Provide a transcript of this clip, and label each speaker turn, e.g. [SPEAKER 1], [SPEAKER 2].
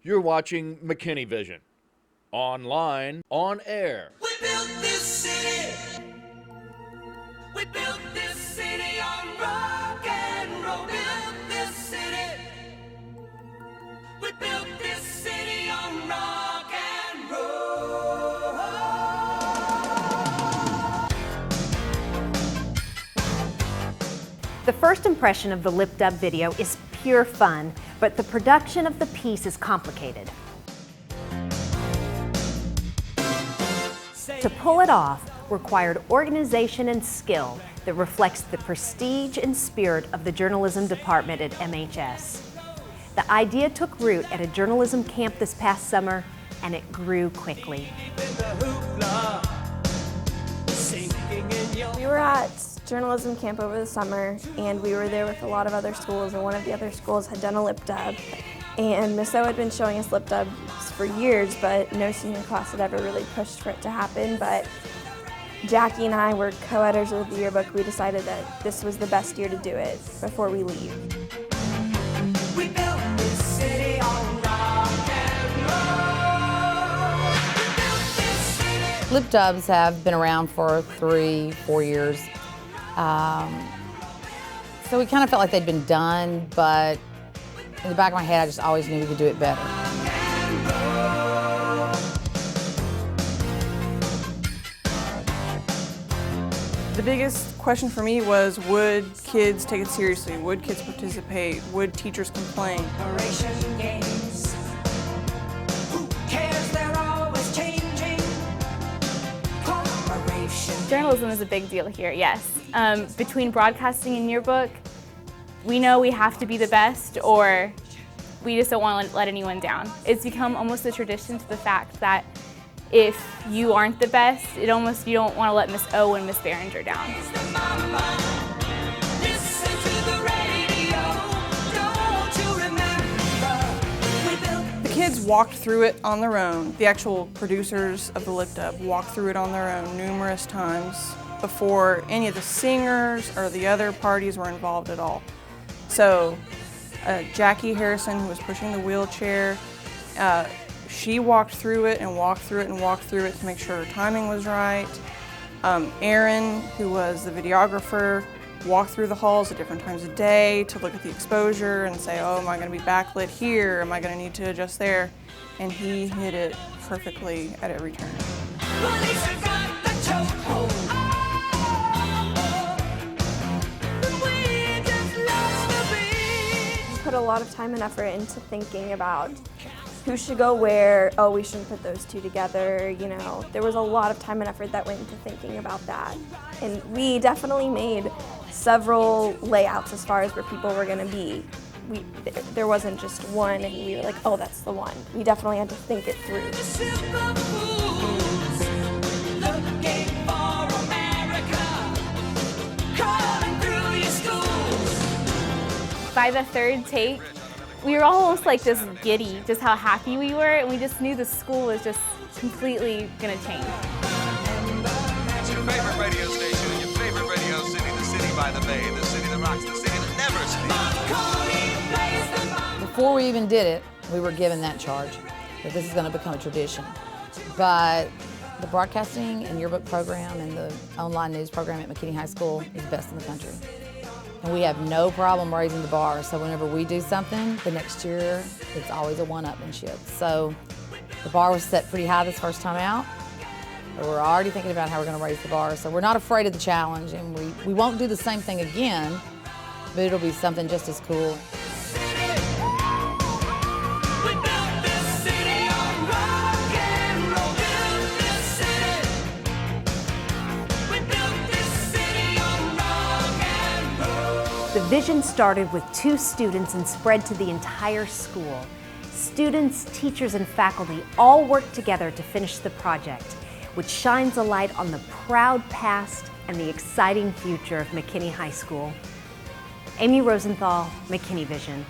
[SPEAKER 1] You're watching McKinney Vision. Online, on air.
[SPEAKER 2] We built this city. We built this city on rock and roll. Built this city. We built this city on rock and roll.
[SPEAKER 3] The first impression of the Lip Dub video is pure fun, but the production of the piece is complicated. To pull it off required organization and skill that reflects the prestige and spirit of the journalism department at MHS. The idea took root at a journalism camp this past summer, and it grew quickly.
[SPEAKER 4] We were at journalism camp over the summer, and we were there with a lot of other schools, and one of the other schools had done a lip dub. And Miss O had been showing us lip dubs for years, but no senior class had ever really pushed for it to happen. But Jackie and I were co-editors of the yearbook. We decided that this was the best year to do it before we leave.
[SPEAKER 2] We built this city on rock and roll. We built this city.
[SPEAKER 5] Lip dubs have been around for 3-4 years. So we kind of felt like they'd been done, but in the back of my head, I just always knew we could do it better.
[SPEAKER 6] The biggest question for me was, would kids take it seriously? Would kids participate? Would teachers complain?
[SPEAKER 2] Operation games. Who cares? They're always changing. Corporation.
[SPEAKER 7] Journalism is a big deal here, yes. Between broadcasting and yearbook, we know we have to be the best, or we just don't want to let anyone down. It's become almost a tradition to the fact that if you aren't the best, you don't want to let Miss O and Miss Behringer down.
[SPEAKER 2] Listen to the radio. Don't you remember? We built
[SPEAKER 6] The kids walked through it on their own. The actual producers of the lip dub walked through it on their own numerous times before any of the singers or the other parties were involved at all. So Jackie Harrison, who was pushing the wheelchair, she walked through it and walked through it and walked through it to make sure her timing was right. Aaron, who was the videographer, walked through the halls at different times of day to look at the exposure and say, oh, am I going to be backlit here? Am I going to need to adjust there? And he hit it perfectly at every turn.
[SPEAKER 2] Lisa got the chokehold. We just lost the beat.
[SPEAKER 4] We put a lot of time and effort into thinking about who should go where. Oh, we shouldn't put those two together, you know. There was a lot of time and effort that went into thinking about that. And we definitely made several layouts as far as where people were going to be. There wasn't just one and we were like, oh, that's the one. We definitely had to think it through.
[SPEAKER 2] Super fools looking for America, crawling through your schools.
[SPEAKER 7] By the third take, we were almost like just giddy, just how happy we were, and we just knew the school was just completely gonna change.
[SPEAKER 8] It's your favorite radio station in your favorite radio city, the city by the bay, the city that rocks, the city that never sleeps.
[SPEAKER 5] Before we even did it, we were given that charge, that this is going to become a tradition. But the broadcasting and yearbook program and the online news program at McKinney High School is the best in the country. And we have no problem raising the bar, so whenever we do something, the next year, it's always a one-upmanship. So the bar was set pretty high this first time out, but we're already thinking about how we're gonna raise the bar. So we're not afraid of the challenge, and we won't do the same thing again, but it'll be something just as cool.
[SPEAKER 2] We built this city on rock and roll. Built this city. We built this city on rock and roll.
[SPEAKER 3] The vision started with 2 students and spread to the entire school. Students, teachers, and faculty all worked together to finish the project, which shines a light on the proud past and the exciting future of McKinney High School. Amy Rosenthal, McKinney Vision.